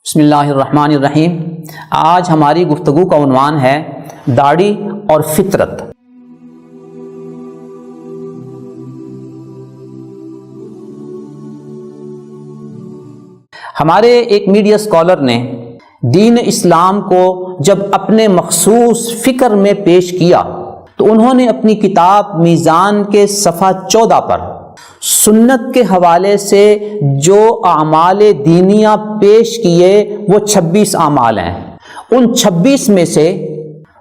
بسم اللہ الرحمن الرحیم۔ آج ہماری گفتگو کا عنوان ہے داڑھی اور فطرت۔ ہمارے ایک میڈیا اسکالر نے دین اسلام کو جب اپنے مخصوص فکر میں پیش کیا تو انہوں نے اپنی کتاب میزان کے صفحہ 14 پر سنت کے حوالے سے جو اعمال دینیہ پیش کیے وہ 26 اعمال ہیں۔ ان 26 میں سے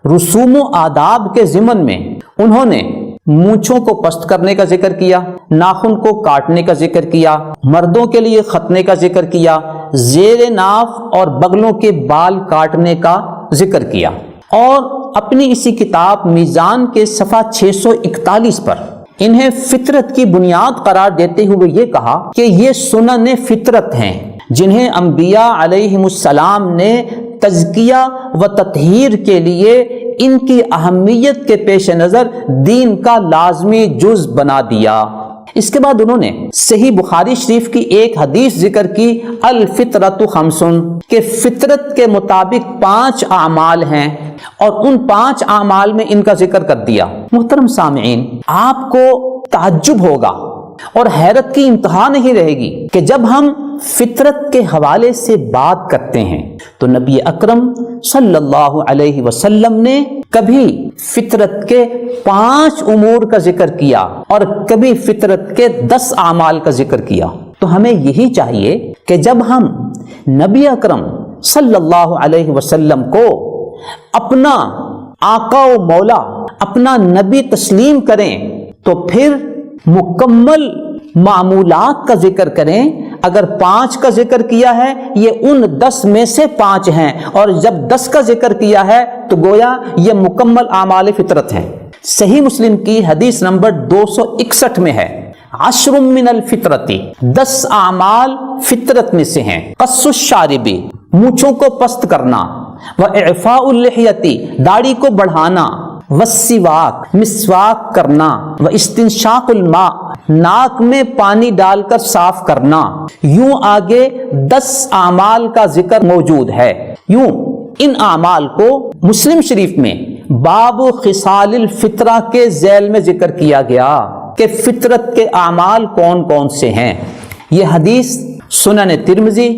رسوم و آداب کے ضمن میں انہوں نے مونچھوں کو پست کرنے کا ذکر کیا، ناخن کو کاٹنے کا ذکر کیا، مردوں کے لیے ختنے کا ذکر کیا، زیر ناف اور بغلوں کے بال کاٹنے کا ذکر کیا، اور اپنی اسی کتاب میزان کے صفحہ 641 پر انہیں فطرت کی بنیاد قرار دیتے ہوئے یہ کہا کہ یہ سنن فطرت ہیں جنہیں انبیاء علیہم السلام نے تزکیہ و تطہیر کے لیے ان کی اہمیت کے پیش نظر دین کا لازمی جز بنا دیا۔ اس کے بعد انہوں نے صحیح بخاری شریف کی ایک حدیث ذکر کی، الفطرۃ خمس، کہ فطرت کے مطابق 5 اعمال ہیں، اور ان 5 اعمال میں ان کا ذکر کر دیا۔ محترم سامعین، آپ کو تعجب ہوگا اور حیرت کی انتہا نہیں رہے گی کہ جب ہم فطرت کے حوالے سے بات کرتے ہیں تو نبی اکرم صلی اللہ علیہ وسلم نے کبھی فطرت کے 5 امور کا ذکر کیا اور کبھی فطرت کے 10 اعمال کا ذکر کیا۔ تو ہمیں یہی چاہیے کہ جب ہم نبی اکرم صلی اللہ علیہ وسلم کو اپنا آقا و مولا، اپنا نبی تسلیم کریں تو پھر مکمل معمولات کا ذکر کریں۔ اگر 5 کا ذکر کیا ہے یہ ان 10 میں سے 5 ہیں، اور جب 10 کا ذکر کیا ہے تو گویا یہ مکمل اعمال فطرت ہیں۔ صحیح مسلم کی حدیث نمبر 261 میں ہے، 10 من الفطرتی، 10 اعمال فطرت میں سے ہیں۔ قص الشارب، مونچھوں کو پست کرنا، واعفاء اللحیتی، داڑھی کو بڑھانا، والسواک، مسواک کرنا، واستنشاق الماء، ناک میں پانی ڈال کر صاف کرنا۔ یوں آگے 10 اعمال کا ذکر موجود ہے۔ یوں ان اعمال کو مسلم شریف میں باب خصال الفطرہ کے ذیل میں ذکر کیا گیا کہ فطرت کے اعمال کون کون سے ہیں۔ یہ حدیث سنن ترمذی،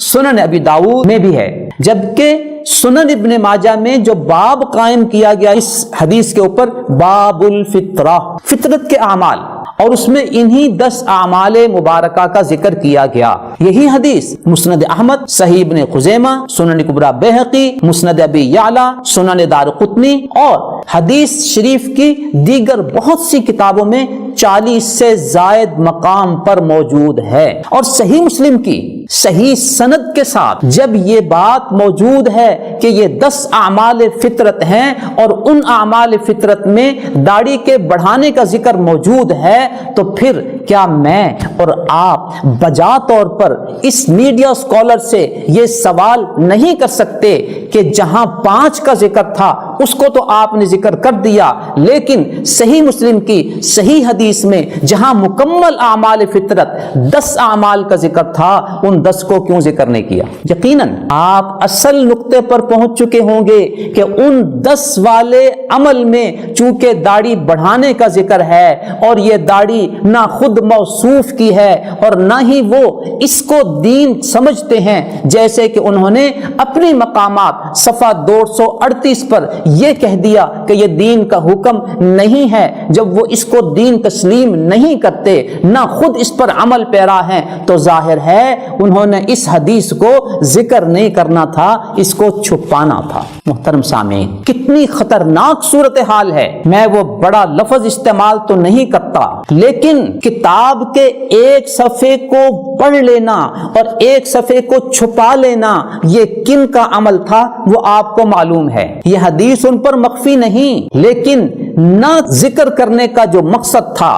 سنن ابی داؤد میں بھی ہے، جبکہ سنن ابن ماجہ میں جو باب قائم کیا گیا اس حدیث کے اوپر، باب الفطرہ، فطرت کے اعمال، اور اس میں انہی 10 اعمال مبارکہ کا ذکر کیا گیا۔ یہی حدیث مسند احمد، صحیح ابن خزیمہ، سنن کبریٰ بیہقی، مسند ابی یعلا، سنن دارقطنی اور حدیث شریف کی دیگر بہت سی کتابوں میں 40 سے زائد مقام پر موجود ہے۔ اور صحیح مسلم کی صحیح سند کے ساتھ جب یہ بات موجود ہے کہ یہ 10 اعمال فطرت ہیں اور ان اعمال فطرت میں داڑھی کے بڑھانے کا ذکر موجود ہے، تو پھر کیا میں اور آپ بجا طور پر اس میڈیا اسکالر سے یہ سوال نہیں کر سکتے کہ جہاں 5 کا ذکر تھا اس کو تو آپ نے ذکر کر دیا، لیکن صحیح مسلم کی صحیح حدیث میں جہاں مکمل اعمال فطرت 10 اعمال کا ذکر تھا، ان 10 کو کیوں ذکر نہیں کیا؟ یقیناً آپ اصل نقطے پر پہنچ چکے ہوں گے کہ ان 10 والے عمل میں چونکہ داڑھی بڑھانے کا ذکر ہے، اور یہ داڑھی نہ خود موصوف کی ہے اور نہ ہی وہ اس کو دین سمجھتے ہیں، جیسے کہ انہوں نے اپنی مقامات صفحہ 238 پر یہ کہہ دیا کہ یہ دین کا حکم نہیں ہے۔ جب وہ اس کو دین تسلیم نہیں کرتے، نہ خود اس پر عمل پیرا ہیں، تو ظاہر ہے انہوں نے اس حدیث کو ذکر نہیں کرنا تھا، اس کو چھپانا تھا۔ محترم سامعین، کتنی خطرناک صورتحال ہے۔ میں وہ بڑا لفظ استعمال تو نہیں کرتا، لیکن کتاب کے ایک صفحے کو پڑھ لینا اور ایک صفحے کو چھپا لینا، یہ کن کا عمل تھا وہ آپ کو معلوم ہے۔ یہ حدیث ان پر مخفی نہیں، لیکن نہ ذکر کرنے کا جو مقصد تھا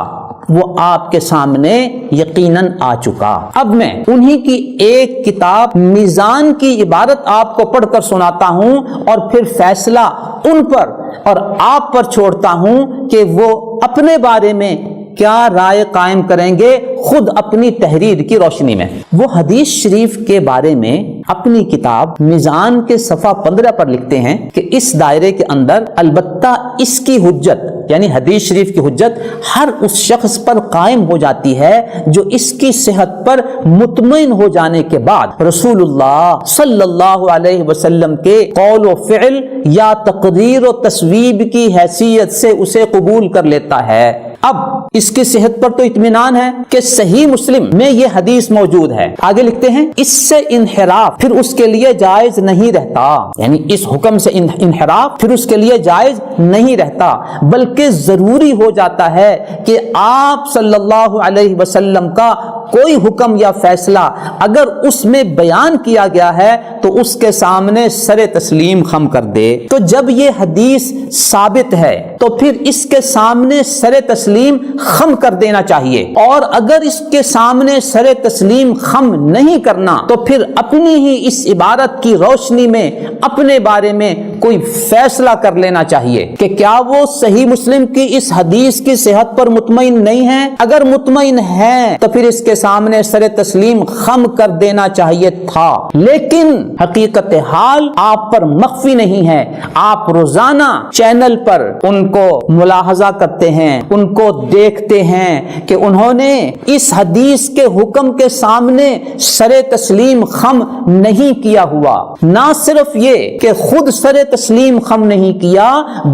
وہ آپ کے سامنے یقیناً آ چکا۔ اب میں انہی کی ایک کتاب میزان کی عبارت آپ کو پڑھ کر سناتا ہوں، اور پھر فیصلہ ان پر اور آپ پر چھوڑتا ہوں کہ وہ اپنے بارے میں کیا رائے قائم کریں گے خود اپنی تحریر کی روشنی میں۔ وہ حدیث شریف کے بارے میں اپنی کتاب میزان کے صفحہ 15 پر لکھتے ہیں کہ اس دائرے کے اندر البتہ اس کی حجت یعنی حدیث شریف کی حجت ہر اس شخص پر قائم ہو جاتی ہے جو اس کی صحت پر مطمئن ہو جانے کے بعد رسول اللہ صلی اللہ علیہ وسلم کے قول و فعل یا تقریر و تصویب کی حیثیت سے اسے قبول کر لیتا ہے۔ اب اس کی صحت پر تو اطمینان ہے کہ صحیح مسلم میں یہ حدیث موجود ہے۔ آگے لکھتے ہیں اس سے انحراف پھر اس کے لیے جائز نہیں رہتا، یعنی اس حکم سے انحراف پھر اس کے لیے جائز نہیں رہتا، بلکہ ضروری ہو جاتا ہے کہ آپ صلی اللہ علیہ وسلم کا کوئی حکم یا فیصلہ اگر اس میں بیان کیا گیا ہے تو اس کے سامنے سر تسلیم خم کر دے۔ تو جب یہ حدیث ثابت ہے تو پھر اس کے سامنے سر تسلیم خم کر دینا چاہیے، اور اگر اس کے سامنے سر تسلیم خم نہیں کرنا تو پھر اپنی ہی اس عبارت کی روشنی میں اپنے بارے میں کوئی فیصلہ کر لینا چاہیے کہ کیا وہ صحیح مسلم کی اس حدیث کی صحت پر مطمئن نہیں ہے۔ اگر مطمئن ہے تو پھر اس کے سامنے سر تسلیم خم کر دینا چاہیے تھا، لیکن حقیقت حال آپ پر مخفی نہیں ہے۔ آپ روزانہ چینل پر ان کو ملاحظہ کرتے ہیں، ان کو دیکھتے ہیں کہ انہوں نے اس حدیث کے حکم کے سامنے سر تسلیم خم نہیں کیا ہوا۔ نہ صرف یہ کہ خود سر تسلیم خم نہیں کیا،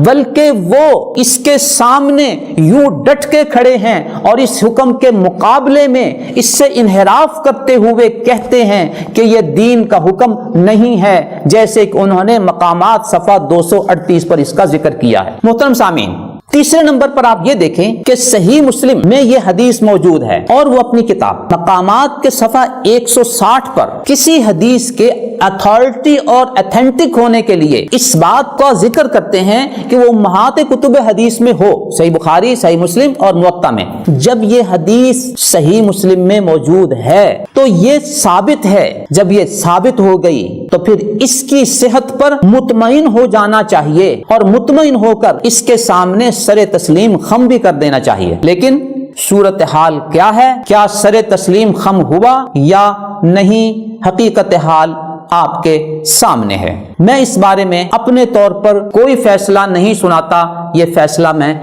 بلکہ وہ اس کے سامنے یوں ڈٹ کے کھڑے ہیں اور اس حکم کے مقابلے میں اس سے انحراف کرتے ہوئے کہتے ہیں کہ یہ دین کا حکم نہیں ہے، جیسے کہ انہوں نے مقامات صفحہ 238 پر اس کا ذکر کیا ہے۔ محترم سامعین، تیسرے نمبر پر آپ یہ دیکھیں کہ صحیح مسلم میں یہ حدیث موجود ہے، اور وہ اپنی کتاب مقامات کے صفحہ 160 پر کسی حدیث کے اتھارٹی اور ایتھینٹک ہونے کے لیے اس بات کا ذکر کرتے ہیں کہ وہ امہات کتب حدیث میں ہو، صحیح بخاری، صحیح مسلم اور موطا میں۔ جب یہ حدیث صحیح مسلم میں موجود ہے تو یہ ثابت ہے، جب یہ ثابت ہو گئی تو پھر اس کی صحت پر مطمئن ہو جانا چاہیے، اور مطمئن ہو کر اس کے سامنے سر تسلیم خم بھی کر دینا چاہیے۔ لیکن صورتحال کیا ہے؟ کیا سر تسلیم خم ہوا یا نہیں؟ حقیقت حال آپ کے سامنے ہے۔ میں اس بارے میں اپنے طور پر کوئی فیصلہ نہیں سناتا، یہ فیصلہ میں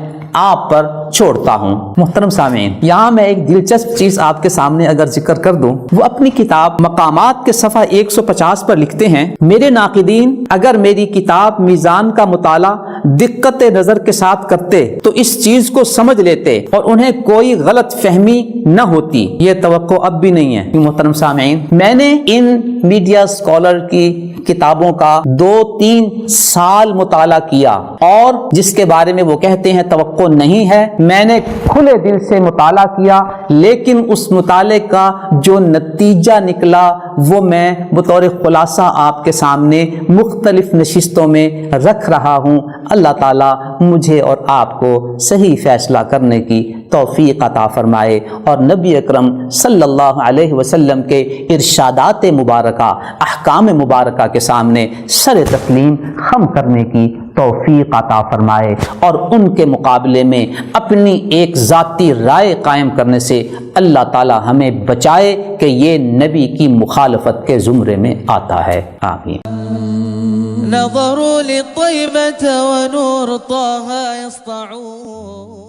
آپ پر چھوڑتا ہوں۔ محترم سامعین، یہاں میں ایک دلچسپ چیز آپ کے سامنے اگر ذکر کر دوں، وہ اپنی کتاب مقامات کے صفحہ 150 پر لکھتے ہیں، میرے ناقدین اگر میری کتاب میزان کا مطالعہ دقت نظر کے ساتھ کرتے تو اس چیز کو سمجھ لیتے اور انہیں کوئی غلط فہمی نہ ہوتی۔ یہ توقع اب بھی نہیں ہے۔ محترم سامعین، میں نے ان میڈیا اسکالر کی کتابوں کا 2-3 سال مطالعہ کیا، اور جس کے بارے میں وہ کہتے ہیں توقع نہیں ہے، میں نے کھلے دل سے مطالعہ کیا، لیکن اس مطالعے کا جو نتیجہ نکلا وہ میں بطور خلاصہ آپ کے سامنے مختلف نشستوں میں رکھ رہا ہوں۔ اللہ تعالیٰ مجھے اور آپ کو صحیح فیصلہ کرنے کی توفیق عطا فرمائے، اور نبی اکرم صلی اللہ علیہ وسلم کے ارشادات مبارکہ، احکام مبارکہ کے سامنے سر تسلیم خم کرنے کی توفیق عطا فرمائے، اور ان کے مقابلے میں اپنی ایک ذاتی رائے قائم کرنے سے اللہ تعالی ہمیں بچائے کہ یہ نبی کی مخالفت کے زمرے میں آتا ہے۔ آمین۔ نظروا للطيبة ونور طه يسطعون